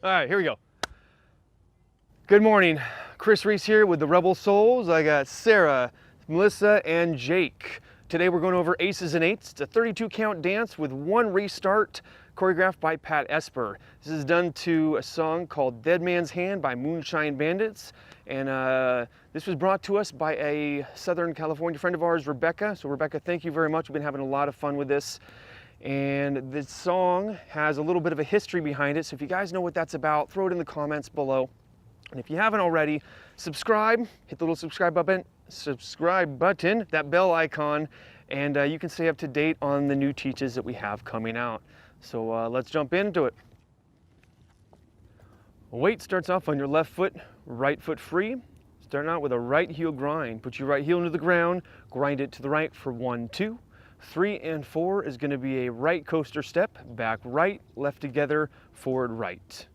All right, here we go. Good morning. Chris Reese here with the Rebel Souls. I got Sarah, Melissa, and Jake. Today we're going over aces and eights. It's a 32 count dance with one restart, choreographed by Esper. This is done to a song called Dead Man's Hand by Moonshine Bandits. And this was brought to us by a Southern California friend of ours, Rebecca. So Rebecca, thank you very much. We've been having a lot of fun with this. And this song has a little bit of a history behind it. So if you guys know what that's about, throw it in the comments below. And if you haven't already, subscribe, hit the little subscribe button, that bell icon, and you can stay up to date on the new teaches that we have coming out. So let's jump into it. Weight starts off on your left foot, right foot free. Starting out with a right heel grind. Put your right heel into the ground, grind it to the right for 1, 2. 3 and 4 is going to be a right coaster step, back right, left together, forward right.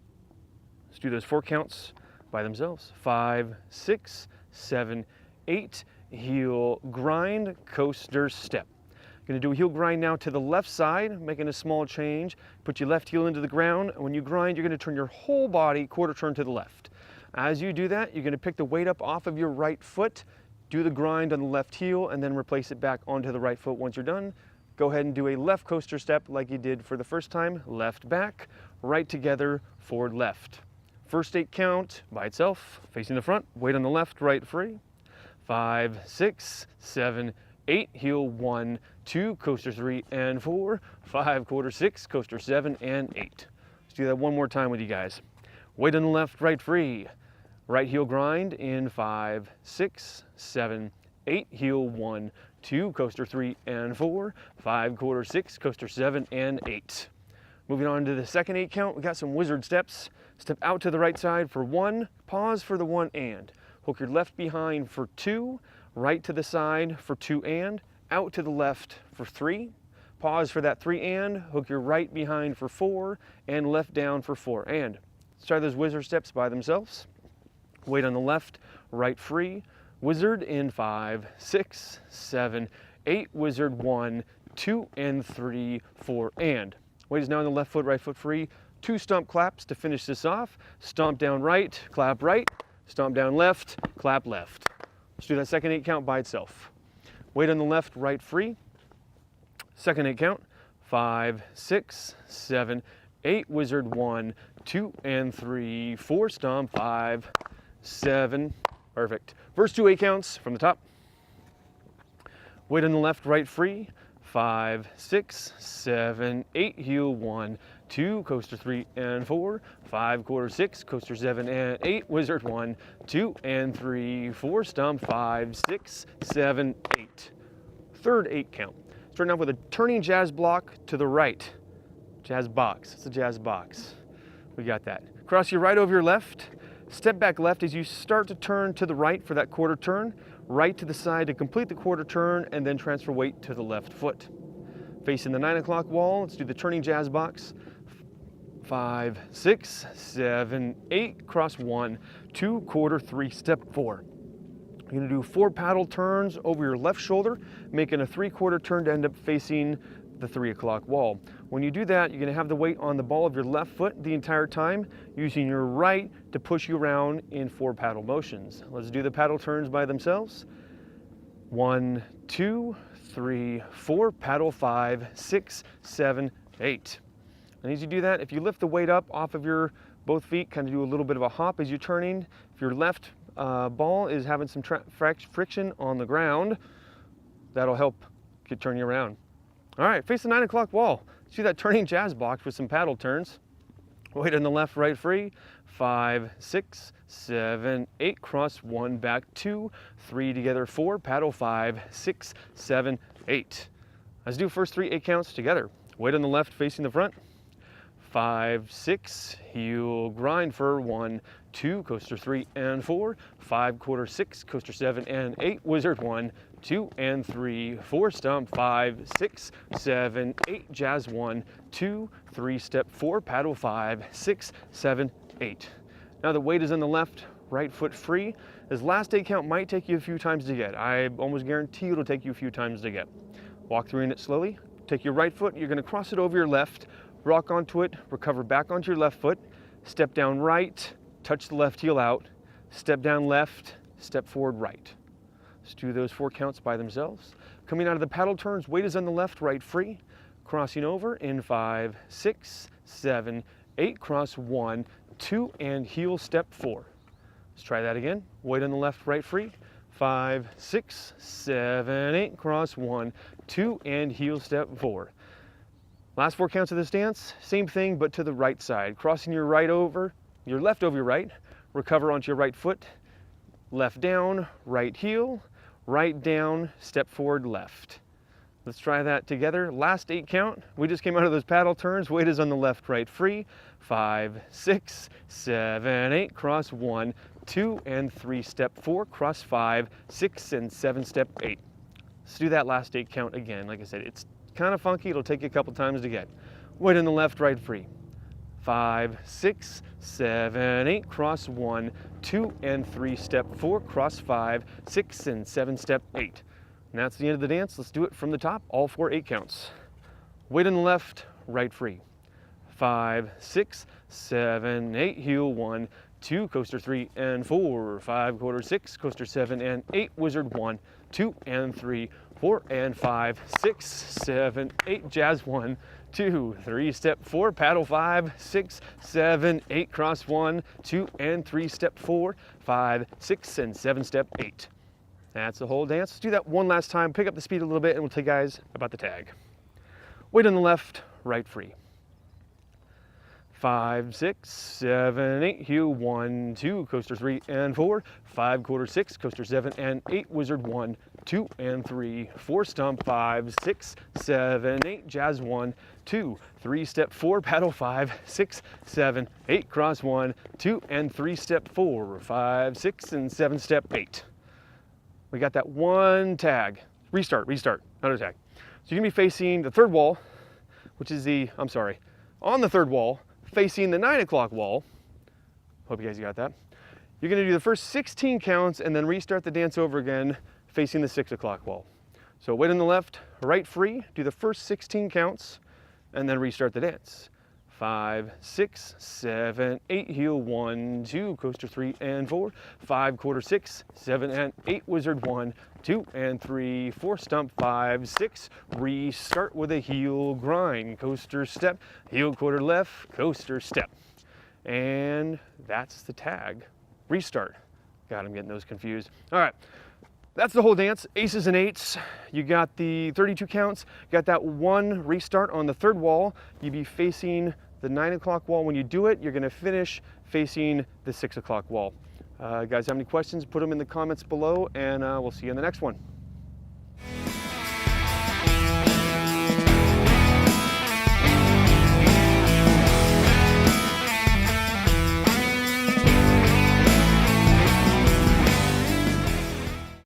Let's do those 4 counts by themselves. 5, 6, 7, 8, heel grind, coaster step. Going to do a heel grind now to the left side, making a small change. Put your left heel into the ground. When you grind, you're going to turn your whole body quarter turn to the left. As you do that, you're going to pick the weight up off of your right foot, do the grind on the left heel, and then replace it back onto the right foot. Once you're done, go ahead and do a left coaster step like you did for the first time. Left back, right together, forward left. First 8 count by itself, facing the front, weight on the left, right free. 5, 6, 7, 8, heel 1, 2, coaster 3 and 4, 5, quarter 6, coaster 7 and 8. Let's do that one more time with you guys. Weight on the left, right free. Right heel grind in 5, 6, 7, 8, heel 1, 2, coaster 3 and 4, 5, quarter 6, coaster 7 and 8. Moving on to the second 8 count, we got some wizard steps. Step out to the right side for 1, pause for the 1 and. Hook your left behind for 2, right to the side for 2 and, out to the left for 3. Pause for that 3 and, hook your right behind for 4, and left down for 4 and. Let's try those wizard steps by themselves. Weight on the left, right free. Wizard in 5, 6, 7, 8, wizard 1, 2 and 3, 4 and. Weight is now on the left foot, right foot free. 2 stomp claps to finish this off. Stomp down right, clap right. Stomp down left, clap left. Let's do that second 8 count by itself. Weight on the left, right free. Second 8 count. 5, 6, 7, 8, wizard 1, 2 and 3, 4, stomp 5, 7. Perfect. First 2 8 counts from the top. Weight on the left, right free. 5, 6, 7, 8, heel 1, 2, coaster 3 and 4, 5, quarter 6, coaster 7 and 8, wizard 1, 2 and 3, 4, stomp 5, 6, 7, 8. Third 8 count. Starting off with a turning jazz block to the right. Jazz box. It's a jazz box. We got that. Cross your right over your left. Step back left as you start to turn to the right for that quarter turn. Right to the side to complete the quarter turn, and then transfer weight to the left foot. Facing the 9 o'clock wall, let's do the turning jazz box. 5, 6, 7, 8, cross 1, 2, quarter 3, step 4. You're going to do 4 paddle turns over your left shoulder, making a 3/4 turn to end up facing the 3 o'clock wall. When you do that, you're going to have the weight on the ball of your left foot the entire time, using your right to push you around in 4 paddle motions. Let's do the paddle turns by themselves. 1, 2, 3, 4, paddle 5, 6, 7, 8. And as you do that, if you lift the weight up off of your both feet, kind of do a little bit of a hop as you're turning. If your left ball is having some friction on the ground, that'll help turn you around. All right, face the 9 o'clock wall. Let's do that turning jazz box with some paddle turns. Weight on the left, right free. 5, 6, 7, 8, cross 1, back 2, 3 together 4, paddle 5, 6, 7, 8. Let's do first 3 8 counts together. Weight on the left facing the front. 5, 6, heel grind for 1, 2, coaster 3 and 4, 5, quarter 6, coaster 7 and 8, wizard 1, 2 and 3, 4, stomp 5, 6, 7, 8, jazz 1, 2, 3, step 4, paddle 5, 6, 7, 8. Now the weight is on the left, right foot free. This last 8 count might take you a few times to get. I almost guarantee it'll take you a few times to get. Walk through in it slowly. Take your right foot, you're going to cross it over your left, rock onto it, recover back onto your left foot, step down right, touch the left heel out, step down left, step forward right. Let's do those 4 counts by themselves. Coming out of the paddle turns, weight is on the left, right free. Crossing over in 5, 6, 7, 8, cross 1, 2, and heel step 4. Let's try that again. Weight on the left, right free. 5, 6, 7, 8, cross 1, 2, and heel step 4. Last 4 counts of this dance, same thing but to the right side. Crossing your left over your right, recover onto your right foot, left down, right heel, right down, step forward, left. Let's try that together. Last 8 count. We just came out of those paddle turns. Weight is on the left, right free. 5, 6, 7, 8, cross 1, 2, and 3, step 4, cross 5, 6, and 7, step 8. Let's do that last 8 count again. Like I said, it's kind of funky. It'll take you a couple times to get. Weight on the left, right free. 5, 6, 7, 8, cross 1, 2, and 3, step 4, cross 5, 6, and 7, step 8. And that's the end of the dance. Let's do it from the top, all 4 8 counts. Weight on the left, right free. 5, 6, 7, 8, heel 1, 2, coaster 3 and 4, 5, quarter 6, coaster 7 and 8, wizard 1, 2 and 3, 4 and 5, 6, 7, 8, jazz 1, 2, 3, step 4, paddle 5, 6, 7, 8, cross 1, 2 and 3, step 4, 5, 6, and 7, step 8. That's the whole dance. Let's do that one last time. Pick up the speed a little bit and we'll tell you guys about the tag. Weight on the left, right free. 5, 6, 7, 8, heel 1, 2, coaster 3 and 4, 5, quarter 6, coaster 7 and 8, wizard 1, 2 and 3, 4, stump 5, 6, 7, 8, jazz 1, 2, 3, step 4, paddle 5, 6, 7, 8, cross 1, 2 and 3, step 4, 5, 6, and 7, step 8. We got that one tag. Restart, another tag. So you're gonna be facing the third wall, which is on the third wall, facing the 9 o'clock wall. Hope you guys got that. You're gonna do the first 16 counts and then restart the dance over again, facing the 6 o'clock wall. So weight on the left, right free, do the first 16 counts, and then restart the dance. 5, 6, 7, 8, heel 1, 2, coaster 3 and 4, 5, quarter 6, 7 and 8, wizard 1, 2 and 3, 4, stump 5, 6, restart with a heel grind, coaster step, heel quarter left, coaster step. And that's the tag. Restart. God, I'm getting those confused. All right. That's the whole dance, aces and 8s. You got the 32 counts, got that one restart on the third wall. You'd be facing the 9 o'clock wall. When you do it, you're gonna finish facing the 6 o'clock wall. Guys, have any questions? Put them in the comments below and we'll see you in the next one.